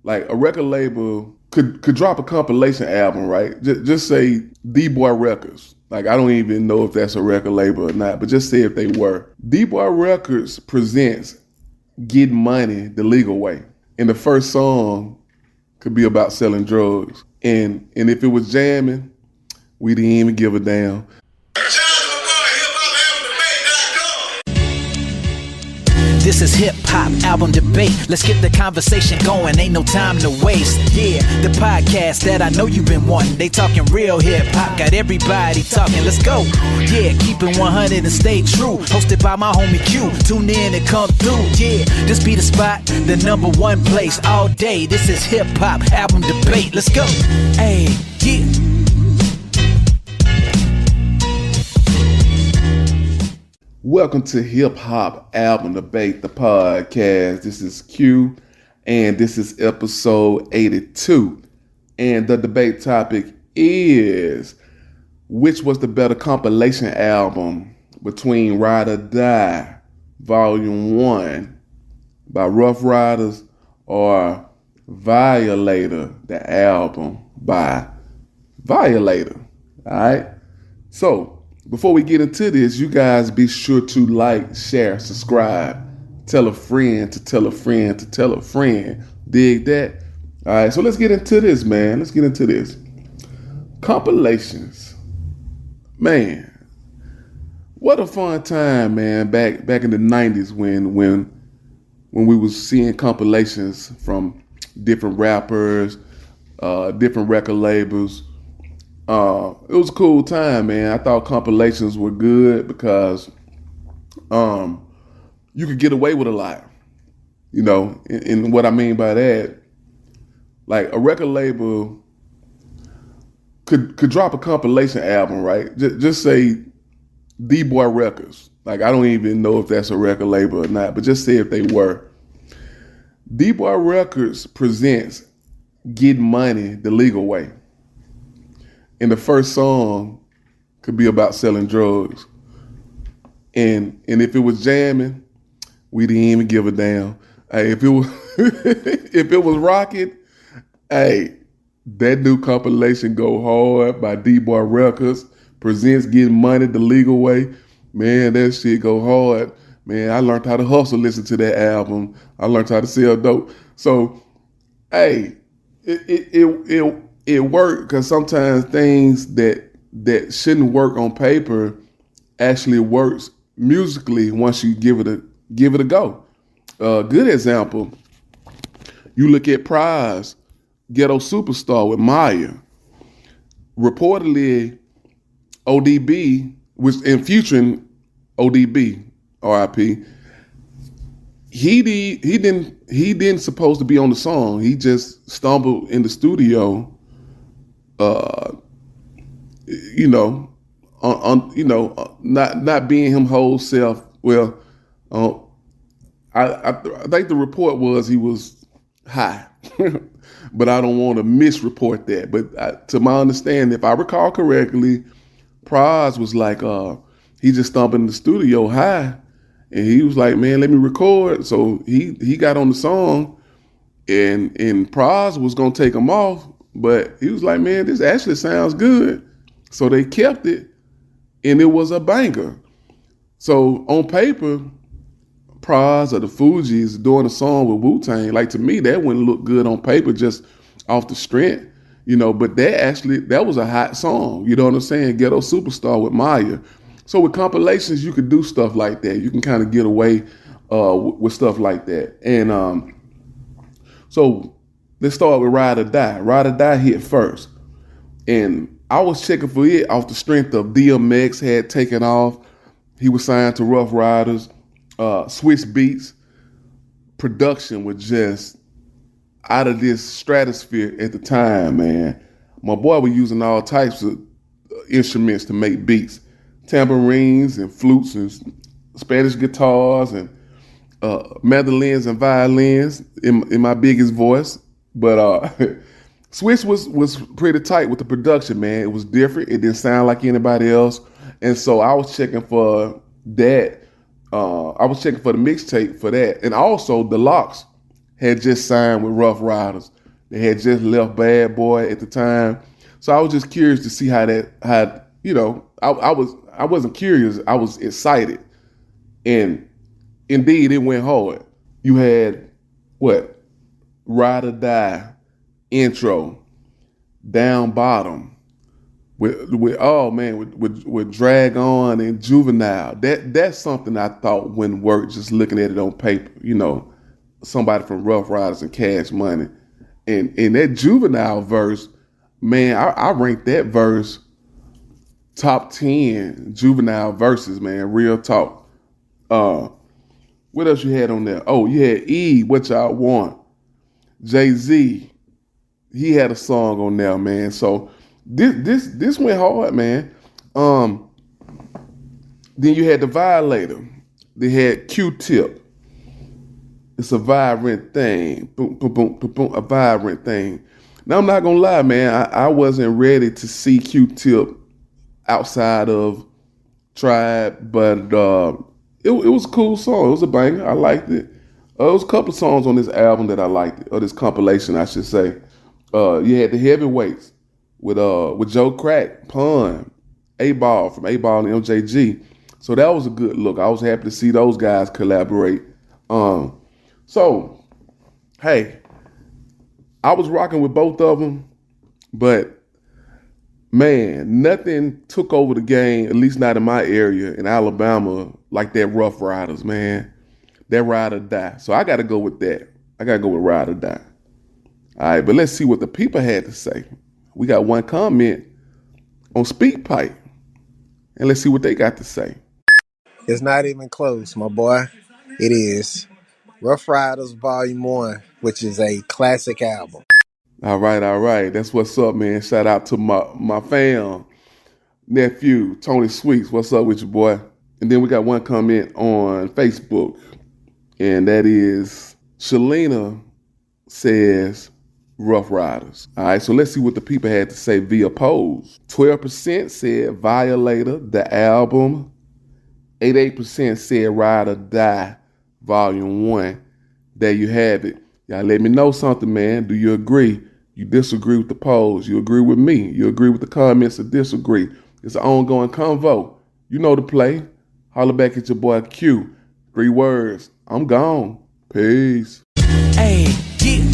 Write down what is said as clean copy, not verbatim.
Like a record label could drop a compilation album, right? Just say D-Boy Records. Like I don't even know if that's a record label or not, but just say if they were. D-Boy Records presents Get Money the Legal Way. And the first song could be about selling drugs. And if it was jamming, we didn't even give a damn. This is hip hop album debate. Let's get the conversation going. Ain't no time to waste. Yeah, the podcast that I know you've been wanting. They talking real hip hop. Got everybody talking. Let's go. Yeah, keep it 100 and stay true. Hosted by my homie Q. Tune in and come through. Yeah, this be the spot, the number one place all day. This is hip hop album debate. Let's go. Hey, yeah. Welcome to Hip Hop Album Debate, the podcast. This is Q, and this is episode 82. And the debate topic is, which was the better compilation album between Ryde or Die Vol.1 by Ruff Ryders or Violator, the album by Violator? All right. So, before we get into this, you guys be sure to like, share, subscribe, tell a friend to tell a friend to tell a friend. Dig that? All right, so let's get into this, man. Let's get into this. Compilations. Man, what a fun time, man, back in the 90s when we was seeing compilations from different rappers, different record labels. It was a cool time, man. I thought compilations were good because you could get away with a lot. You know, and what I mean by that, like a record label could drop a compilation album, right? Just say D-Boy Records. Like I don't even know if that's a record label or not, but just say if they were. D-Boy Records presents Get Money the Legal Way. And the first song could be about selling drugs. And if it was jamming, we didn't even give a damn. Hey, if it was if it was rocking, hey, that new compilation Go Hard by D-Boy Records presents Getting Money the Legal Way. Man, that shit go hard. Man, I learned how to hustle, listen to that album. I learned how to sell dope. So, hey, it worked because sometimes things that shouldn't work on paper actually works musically once you give it a go. Good example. You look at Pras, Ghetto Superstar with Maya. Reportedly, ODB was in featuring ODB, RIP. He didn't supposed to be on the song. He just stumbled in the studio. Not being him whole self. Well, I think the report was he was high, but I don't want to misreport that. But to my understanding, if I recall correctly, Pras was like, he just stumbled in the studio high, and he was like, man, let me record. So he got on the song, and Pras was gonna take him off. But he was like, man, this actually sounds good. So they kept it, and it was a banger. So on paper, Pras or the Fugees doing a song with Wu-Tang, like to me, that wouldn't look good on paper just off the strength, but that was a hot song. You know what I'm saying? Ghetto Superstar with Maya. So with compilations, you could do stuff like that. You can kind of get away with stuff like that. And so let's start with Ryde or Die. Ryde or Die hit first. And I was checking for it off the strength of DMX had taken off. He was signed to Ruff Ryders. Swiss Beats. Production was just out of this stratosphere at the time, man. My boy was using all types of instruments to make beats. Tambourines and flutes and Spanish guitars and mandolins and violins in my biggest voice. But Swiss was pretty tight with the production, man. It was different. It didn't sound like anybody else. And so I was checking for that. I was checking for the mixtape for that. And also the locks had just signed with Rough Riders. They had just left Bad Boy at the time. So I was just curious to see how I wasn't curious, I was excited. And indeed it went hard. You had Ride or Die intro, Down Bottom, with Drag On and Juvenile. That's something I thought wouldn't work just looking at it on paper, somebody from Rough Riders and Cash Money. And that Juvenile verse, man, I ranked that verse top 10 Juvenile verses, man, real talk. What else you had on there? Oh, you had E, What Y'all Want. Jay-Z, he had a song on there, man. So this went hard, man. Then you had the Violator. They had Q-Tip. It's a vibrant thing. Boom, boom, boom, boom, boom, a vibrant thing. Now, I'm not going to lie, man. I wasn't ready to see Q-Tip outside of Tribe, but it was a cool song. It was a banger. I liked it. There was a couple of songs on this album that I liked, or this compilation, I should say. You had the Heavyweights with Joe Crack, Pun, A-Ball from A-Ball and MJG. So that was a good look. I was happy to see those guys collaborate. So, hey, I was rocking with both of them, but man, nothing took over the game, at least not in my area in Alabama, like that Rough Riders, man. That Ride or Die. So I got to go with that. I got to go with Ride or Die. All right, but let's see what the people had to say. We got one comment on SpeakPipe, and let's see what they got to say. It's not even close, my boy. It is Rough Riders Volume 1, which is a classic album. All right. That's what's up, man. Shout out to my fam, nephew, Tony Sweets. What's up with you, boy? And then we got one comment on Facebook, and that is Shalina says Rough Riders. All right, so let's see what the people had to say via polls. 12% said Violator, the album. 88% said Ride or Die, Volume 1. There you have it. Y'all let me know something, man. Do you agree? You disagree with the polls? You agree with me? You agree with the comments or disagree? It's an ongoing convo. You know the play. Holler back at your boy Q. 3 words. I'm gone. Peace. Hey, yeah.